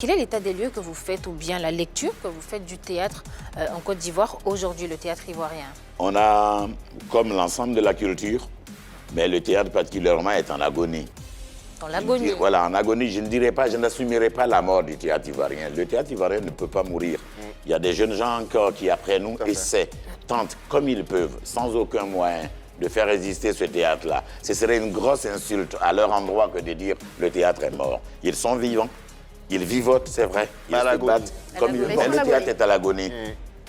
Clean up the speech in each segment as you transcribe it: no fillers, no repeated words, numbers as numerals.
Quel est l'état des lieux que vous faites ou bien la lecture que vous faites du théâtre en Côte d'Ivoire aujourd'hui, le théâtre ivoirien? On a, comme l'ensemble de la culture, mais le théâtre particulièrement est en agonie. Dans l'agonie? Voilà, en agonie. Je ne dirais pas, je n'assumerai pas la mort du théâtre ivoirien. Le théâtre ivoirien ne peut pas mourir. Il y a des jeunes gens encore qui, après nous, essaient, tentent comme ils peuvent, sans aucun moyen, de faire résister ce théâtre-là. Ce serait une grosse insulte à leur endroit que de dire le théâtre est mort. Ils sont vivants. Ils vivotent, c'est vrai. Ils se battent comme mais le théâtre est à l'agonie.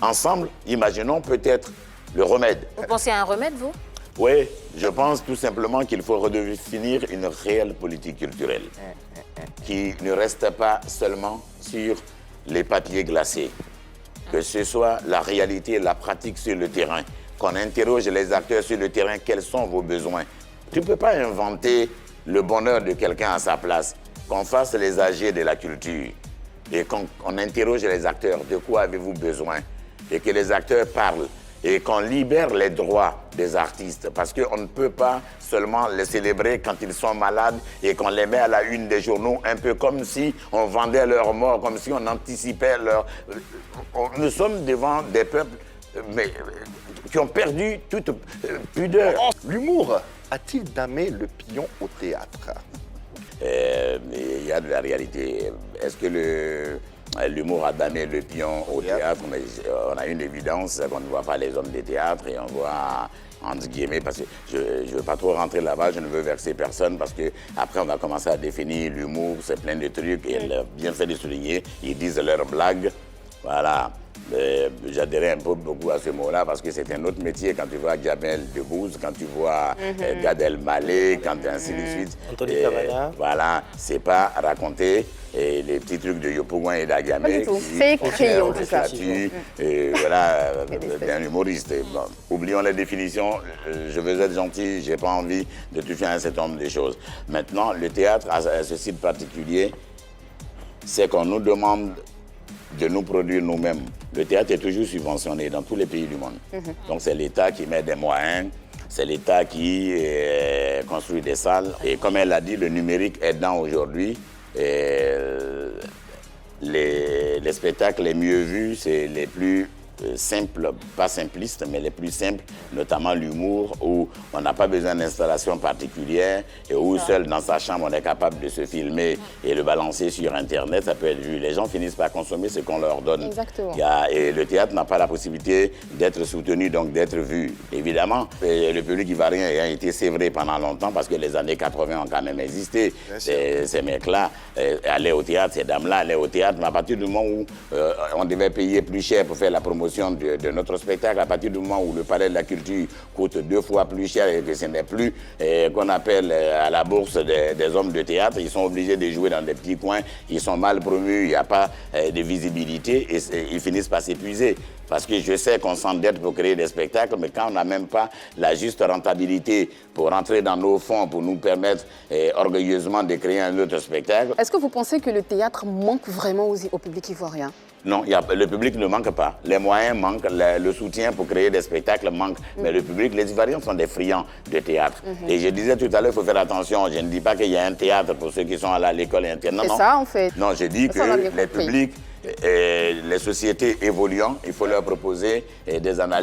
Ensemble, imaginons peut-être le remède. Vous pensez à un remède, vous? Oui, je pense tout simplement qu'il faut redéfinir une réelle politique culturelle qui ne reste pas seulement sur les papiers glacés. Que ce soit la réalité, la pratique sur le terrain, qu'on interroge les acteurs sur le terrain, quels sont vos besoins. Tu ne peux pas inventer le bonheur de quelqu'un à sa place. Qu'on fasse les AG de la culture et qu'on interroge les acteurs, de quoi avez-vous besoin? Et que les acteurs parlent et qu'on libère les droits des artistes. Parce qu'on ne peut pas seulement les célébrer quand ils sont malades et qu'on les met à la une des journaux, un peu comme si on vendait leur mort, comme si on anticipait leur... Nous sommes devant des peuples qui ont perdu toute pudeur. L'humour a-t-il damé le pion au théâtre? Il y a de la réalité. Est-ce que l'humour a damné le pion au théâtre? Mais on a une évidence qu'on ne voit pas les hommes des théâtres et on voit, entre guillemets, parce que je ne veux pas trop rentrer là-bas, je ne veux verser personne, parce qu'après on va commencer à définir l'humour, c'est plein de trucs, et elle a bien fait de souligner, ils disent leurs blagues, voilà. J'adhérais un peu beaucoup à ce mot-là parce que c'est un autre métier quand tu vois Jamel Debbouze, quand tu vois Gad Elmaleh, quand ainsi de suite. Anthony Cavana. Voilà, c'est pas raconter les petits trucs de Yopougon et d'Agamé. C'est écrit en tout cas. Voilà, d'un humoriste. Bon, oublions les définitions, je veux être gentil, j'ai pas envie de toucher à un certain nombre de choses. Maintenant, le théâtre a ce site particulier, c'est qu'on nous demande de nous produire nous-mêmes. Le théâtre est toujours subventionné dans tous les pays du monde. Donc c'est l'État qui met des moyens, c'est l'État qui construit des salles. Et comme elle l'a dit, le numérique aidant aujourd'hui, les spectacles les mieux vus, c'est les plus simples, pas simplistes, mais les plus simples, notamment l'humour, où on n'a pas besoin d'installation particulière et où seul dans sa chambre on est capable de se filmer et le balancer sur Internet, ça peut être vu. Les gens finissent par consommer ce qu'on leur donne. Exactement. Et le théâtre n'a pas la possibilité d'être soutenu, donc d'être vu. Évidemment, le public ivoirien a été sévré pendant longtemps parce que les années 80 ont quand même existé. Ces mecs-là allaient au théâtre, ces dames-là allaient au théâtre, mais à partir du moment où on devait payer plus cher pour faire la promotion de notre spectacle, à partir du moment où le palais de la culture coûte 2 fois plus cher et que ce n'est plus qu'on appelle à la bourse des hommes de théâtre, ils sont obligés de jouer dans des petits coins, ils sont mal promus, il n'y a pas de visibilité et ils finissent par s'épuiser. Parce que je sais qu'on s'endette pour créer des spectacles, mais quand on n'a même pas la juste rentabilité pour rentrer dans nos fonds, pour nous permettre orgueilleusement de créer un autre spectacle. Est-ce que vous pensez que le théâtre manque vraiment au public ivoirien? Non, le public ne manque pas. Les moyens manquent, le soutien pour créer des spectacles manque. Mais le public, les Ivoiriens sont des friands de théâtre. Et je disais tout à l'heure, il faut faire attention. Je ne dis pas qu'il y a un théâtre pour ceux qui sont à l'école interne. C'est ça, en fait. Non, je dis que les publics, les sociétés évoluant, il faut leur proposer des analyses.